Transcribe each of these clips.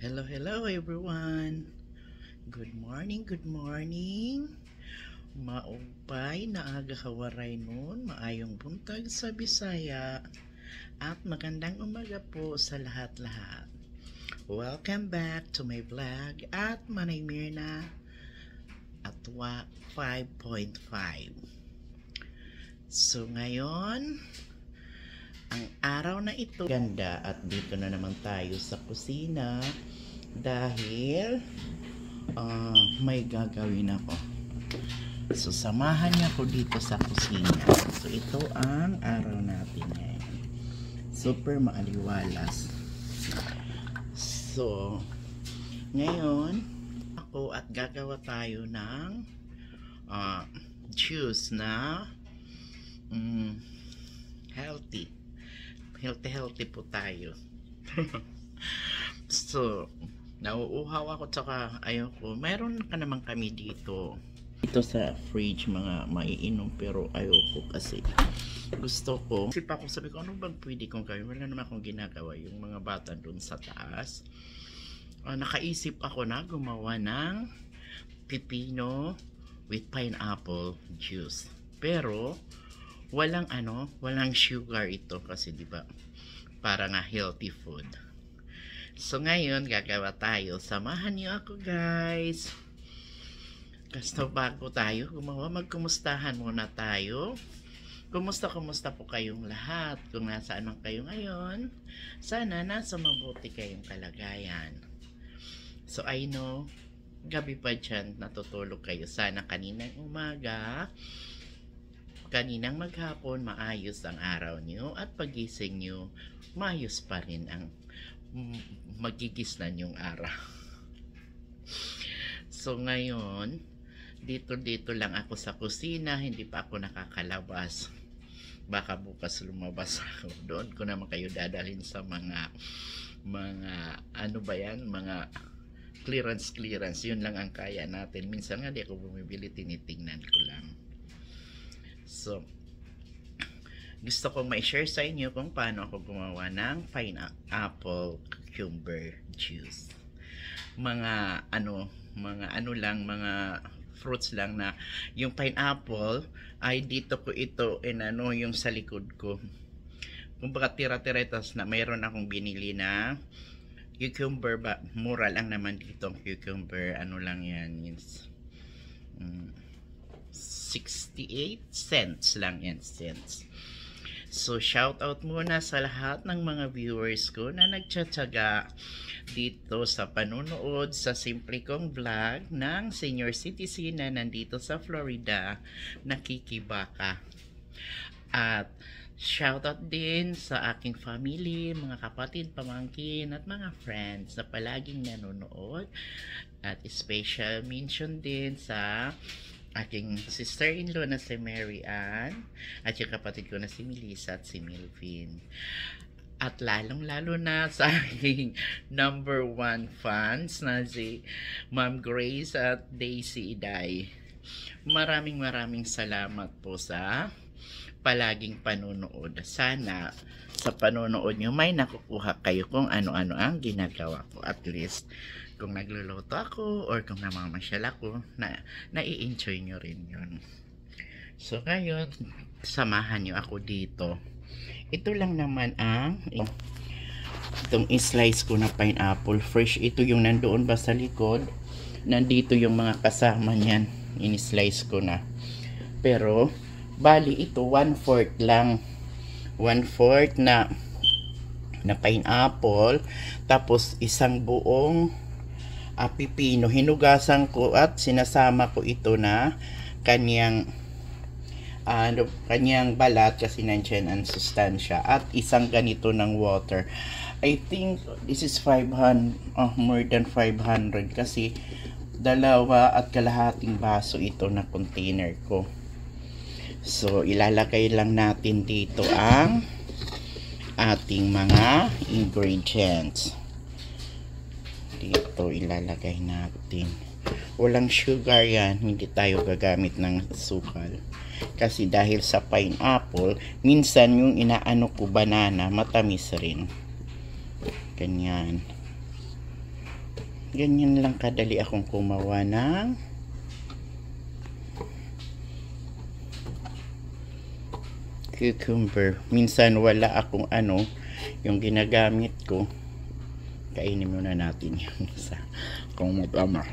Hello, hello everyone. Good morning, good morning. Maupay na aga kawaray nun, maayong buntag sa Bisaya, at magandang umaga po sa lahat-lahat. Welcome back to my vlog at Manay Mirna at 5.5. So ngayon, ang araw na ito ganda at dito na naman tayo sa kusina dahil may gagawin ako. So samahan niyo ako dito sa kusina. So ito ang araw natin ngayon. Super maaliwalas. So ngayon ako at gagawa tayo ng juice na healthy po tayo. So nauuhaw ako tsaka ayoko. Meron ka naman kami dito sa fridge mga maiinom pero ayoko kasi gusto ko. Isip ako, sabi ko ano bang pwede kong gawin? Wala naman akong ginagawa. Yung mga bata dun sa taas. Nakaisip ako na gumawa ng pipino with pineapple juice. Pero walang sugar ito kasi 'di ba? Para nga healthy food. So ngayon gagawa tayo. Samahan niyo ako, guys. Kasto bago tayo gumawa, magkumustahan muna tayo. Kumusta po kayong lahat? Kung nasaan man kayo ngayon, sana nasa mabuti kayong kalagayan. So I know gabi pa dyan natutulog kayo. Sana kaninang umaga, kaninang maghapon, maayos ang araw nyo at pagising nyo, maayos pa rin ang magigisnan yung araw. So ngayon, dito lang ako sa kusina, hindi pa ako nakakalabas. Baka bukas lumabas ako. Doon ko naman kayo dadalhin sa mga ano ba yan, mga clearance. Yun lang ang kaya natin. Minsan nga di ako bumibili, tinitingnan ko lang. So, gusto kong ma-share sa inyo kung paano ako gumawa ng pineapple cucumber juice. Mga fruits lang na yung pineapple ay dito ko ito yung sa likod ko. Kung baka tira-tiretas na mayroon akong binili na cucumber ba, mura lang naman dito ang cucumber, lang yan, 68 cents lang yan, cents. So shout out muna sa lahat ng mga viewers ko na nagtsatsaga dito sa panunood sa simple kong vlog ng senior citizen na nandito sa Florida, nakikibaka. At shout out din sa aking family, mga kapatid, pamangkin at mga friends na palaging nanonood. At special mention din sa aking sister-in-law na si Mary Ann at yung kapatid ko na si Melissa at si Milvin. At lalong-lalo na sa aking number 1 fans na si Ma'am Grace at Daisy Iday. Maraming salamat po sa palaging panunood. Sana sa panunood nyo may nakukuha kayo kung ano-ano ang ginagawa ko. At least kung nagluluto ako or kung namamasyal ako, nai-enjoy nyo rin yun. So ngayon, samahan nyo ako dito. Ito lang naman itong slice ko na pineapple. Fresh ito yung nandoon ba sa likod. Nandito yung mga kasama niyan. In-slice ko na. Pero, bali ito 1/4 lang. 1/4 na pineapple. Tapos isang buong pipino, hinugasan ko at sinasama ko ito na kanyang balat kasi nandiyan ang sustansya at isang ganito ng water. I think this is 500, more than 500 kasi 2.5 baso ito na container ko. So ilalagay lang natin dito ang ating mga ingredients. Dito ilalagay natin. Walang sugar yan, hindi tayo gagamit ng sukal. Kasi dahil sa pineapple, minsan yung inaano ko banana, matamis rin. Ganyan. ganyan lang kadali akong kumawa ng cucumber. Minsan wala akong yung ginagamit ko. Kainin muna natin yung isa kung matama.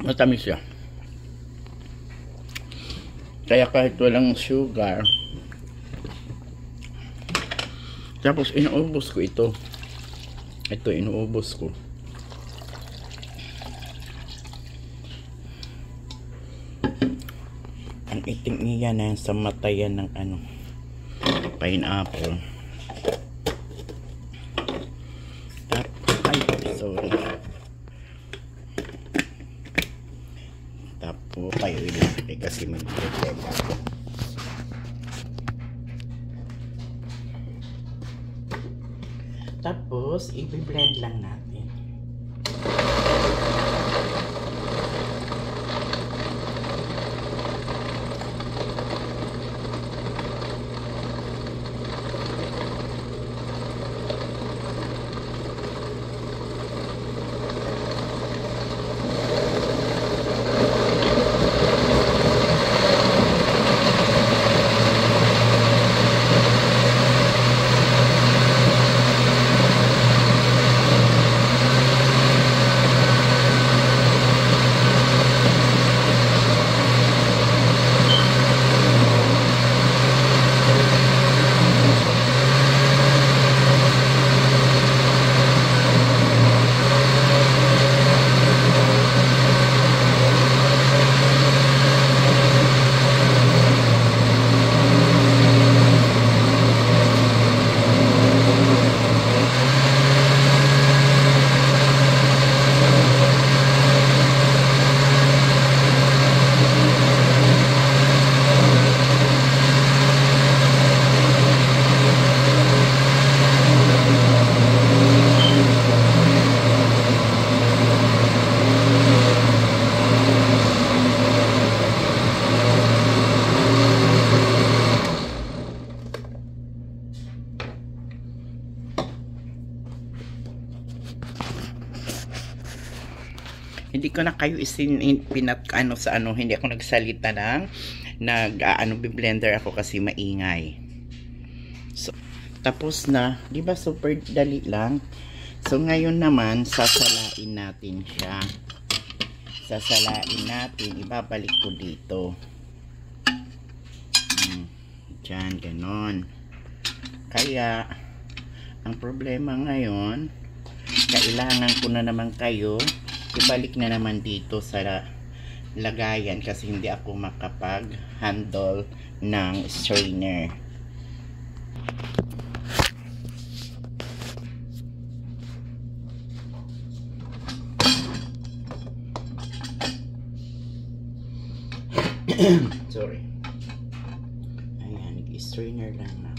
Matamis siya. Kaya kahit walang sugar, tapos inuubos ko ito. Ito inuubos ko. Ang itim niya na sa mata yan ng pineapple. Ay, sorry. Tapos tayo ilagay kasi mag-prepare ako. Tapos, i-blend lang natin. Hindi ko na kayo hindi ako nagsalita ng blender ako kasi maingay. So, tapos na, di ba super dali lang? So, ngayon naman, sasalain natin siya. Sasalain natin, ibabalik ko dito. Diyan, ganon. Kaya, ang problema ngayon, kailangan ko na naman kayo ibalik na naman dito sa lagayan kasi hindi ako makapag-handle ng strainer. Sorry. Ayan, nag-strainer lang na.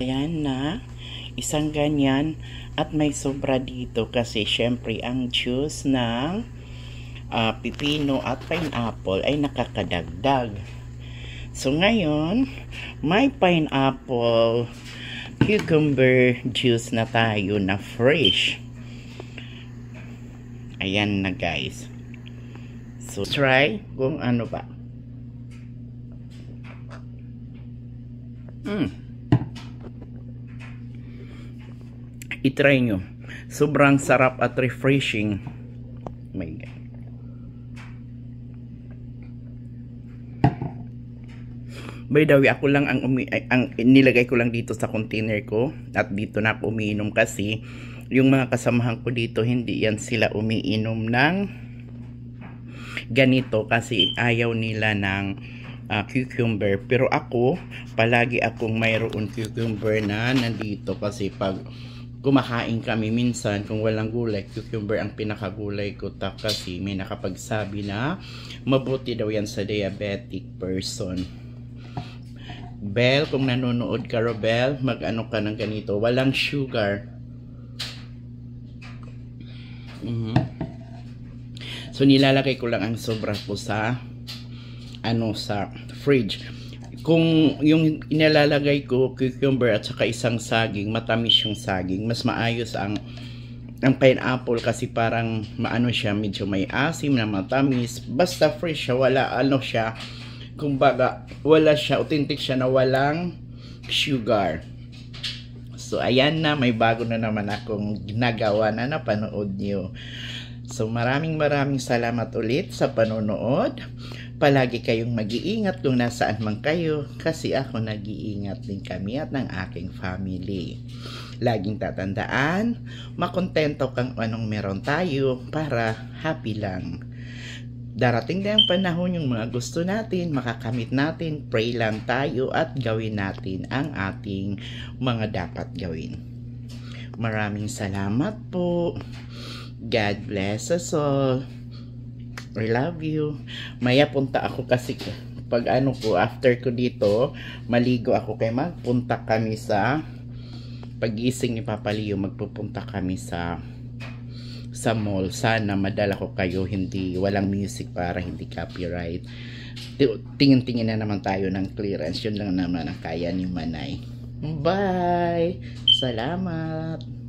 Ayan na, isang ganyan at may sobra dito kasi syempre ang juice ng pipino at pineapple ay nakakadagdag. So ngayon, may pineapple cucumber juice na tayo na fresh. Ayan na guys. So try kung ano ba. I-try nyo. Sobrang sarap at refreshing. Oh my God. By the way, ako lang ang nilagay ko lang dito sa container ko at dito na ako umiinom kasi yung mga kasamahan ko dito hindi yan sila umiinom ng ganito kasi ayaw nila ng cucumber, pero ako palagi akong mayroon cucumber na nandito kasi pag kumakain kami minsan kung walang gulay, cucumber ang pinakagulay ko kasi may nakapagsabi na mabuti daw yan sa diabetic person. Bel, kung nanonood ka Bel, mag-ano ka ng ganito, walang sugar. So nilalagay ko lang ang sobra ko sa sa fridge. Kung yung inalalagay ko cucumber at saka isang saging, matamis yung saging, mas maayos ang pineapple kasi parang maano siya, medyo may asim na matamis. Basta fresh siya, wala siya, kumbaga wala siya, authentic siya na walang sugar. So ayan na, may bago na naman akong ginagawa na napanood nyo. So maraming salamat ulit sa panonood. Palagi kayong mag-iingat kung nasaan man kayo kasi ako nag-iingat din kami at ng aking family. Laging tatandaan, makontento kang anong meron tayo para happy lang. Darating na ang panahon yung mga gusto natin, makakamit natin, pray lang tayo at gawin natin ang ating mga dapat gawin. Maraming salamat po. God bless us all. I love you. Maya punta ako kasi pag after ko dito, maligo ako kay magpunta kami sa pagising ni Papa Leo, magpupunta kami sa mall. Sana madala ko kayo, hindi walang music para hindi copyright. Tingin-tingin na naman tayo ng clearance. Yun lang naman ang kaya ni Manay. Bye! Salamat!